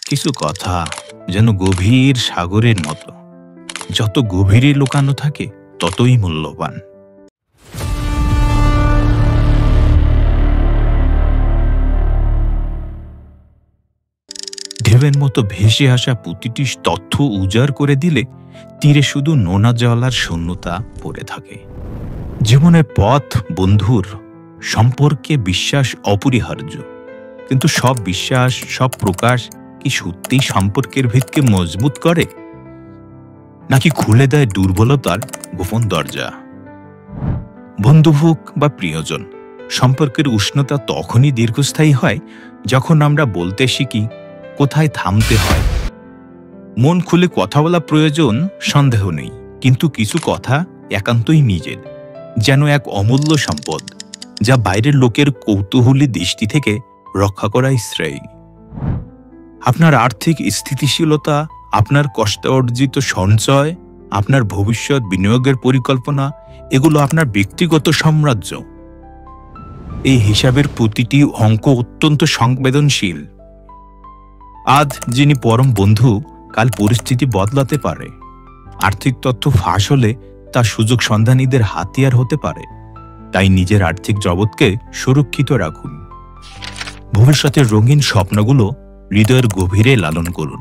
কিছু কথা যেন গভীর সাগরের মতো, যত গভীরে লুকানো থাকে ততই মূল্যবান। ঢেউয়ের মতো ভেসে আসা প্রতিটি তথ্য উজাড় করে দিলে তীরে শুধু নোনা জল আর শূন্যতা পড়ে থাকে। জীবনের পথ, বন্ধুর সম্পর্কে বিশ্বাস অপরিহার্য, কিন্তু সব বিশ্বাস, সব প্রকাশ কি সত্যিই সম্পর্কের ভিতকে মজবুত করে, নাকি খুলে দেয় দুর্বলতার গোপন দরজা? বন্ধু হোক বা প্রিয়জন, সম্পর্কের উষ্ণতা তখনই দীর্ঘস্থায়ী হয় যখন আমরা বলতে শিখি কোথায় থামতে হয়। মন খুলে কথা বলা প্রয়োজন, সন্দেহ নেই, কিন্তু কিছু কথা একান্তই নিজের, যেন এক অমূল্য সম্পদ যা বাইরের লোকের কৌতূহলী দৃষ্টি থেকে রক্ষা করাই শ্রেয়। আপনার আর্থিক স্থিতিশীলতা, আপনার কষ্টে অর্জিত সঞ্চয়, আপনার ভবিষ্যৎ বিনিয়োগের পরিকল্পনা, এগুলো আপনার ব্যক্তিগত সাম্রাজ্য। এই হিসাবের প্রতিটি অঙ্ক অত্যন্ত সংবেদনশীল। আজ যিনি পরম বন্ধু, কাল পরিস্থিতি বদলাতে পারে। আর্থিক তথ্য ফাঁস হলে তা সুযোগ সন্ধানীদের হাতিয়ার হতে পারে। তাই নিজের আর্থিক জগৎকে সুরক্ষিত রাখুন। ভবিষ্যতের রঙিন স্বপ্নগুলো হৃদয়ের গভীরে লালন করুন।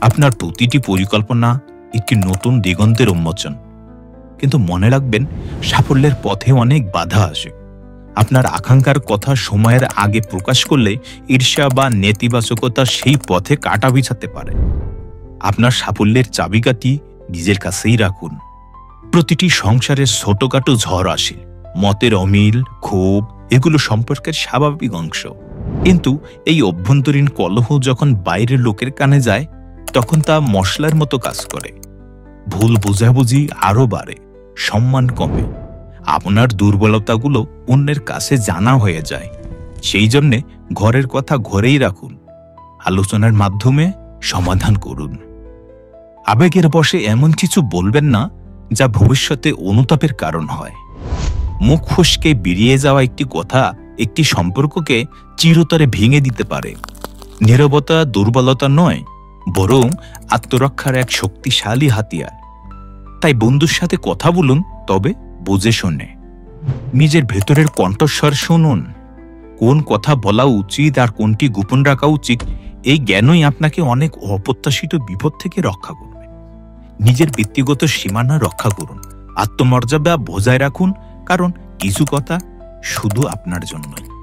আপনার প্রতিটি পরিকল্পনা একটি নতুন দিগন্তের উন্মোচন। কিন্তু মনে রাখবেন, সাফল্যের পথে অনেক বাধা আসে। আপনার আকাঙ্ক্ষার কথা সময়ের আগে প্রকাশ করলে ঈর্ষা বা নেতিবাচকতা সেই পথে কাঁটা বিছাতে পারে। আপনার সাফল্যের চাবিকাঠি নিজের কাছেই রাখুন। প্রতিটি সংসারের ছোটখাটো ঝড় আসে, মতের অমিল, ক্ষোভ, এগুলো সম্পর্কের স্বাভাবিক অংশ। কিন্তু এই অভ্যন্তরীণ কলহ যখন বাইরের লোকের কানে যায়, তখন তা মশলার মতো কাজ করে। ভুল বোঝাবুঝি আরও বাড়ে, সম্মান কমে, আপনার দুর্বলতাগুলো অন্যের কাছে জানা হয়ে যায়। সেই জন্যে ঘরের কথা ঘরেই রাখুন, আলোচনার মাধ্যমে সমাধান করুন। আবেগের বশে এমন কিছু বলবেন না যা ভবিষ্যতে অনুতাপের কারণ হয়। মুখ ফসকে বেরিয়ে যাওয়া একটি কথা একটি সম্পর্ককে চিরতরে ভেঙে দিতে পারে। নীরবতা দুর্বলতা নয়, বরং আত্মরক্ষার এক শক্তিশালী হাতিয়ার। তাই বন্ধুর সাথে কথা বলুন, তবে বুঝে শুনে। নিজের ভেতরের কণ্ঠস্বর শুনুন। কোন কথা বলা উচিত আর কোনটি গোপন রাখা উচিত, এই জ্ঞানই আপনাকে অনেক অপ্রত্যাশিত বিপদ থেকে রক্ষা করবে। নিজের ব্যক্তিগত সীমানা রক্ষা করুন, আত্মমর্যাদা বজায় রাখুন, কারণ কিছু কথা শুধু আপনার জন্যই।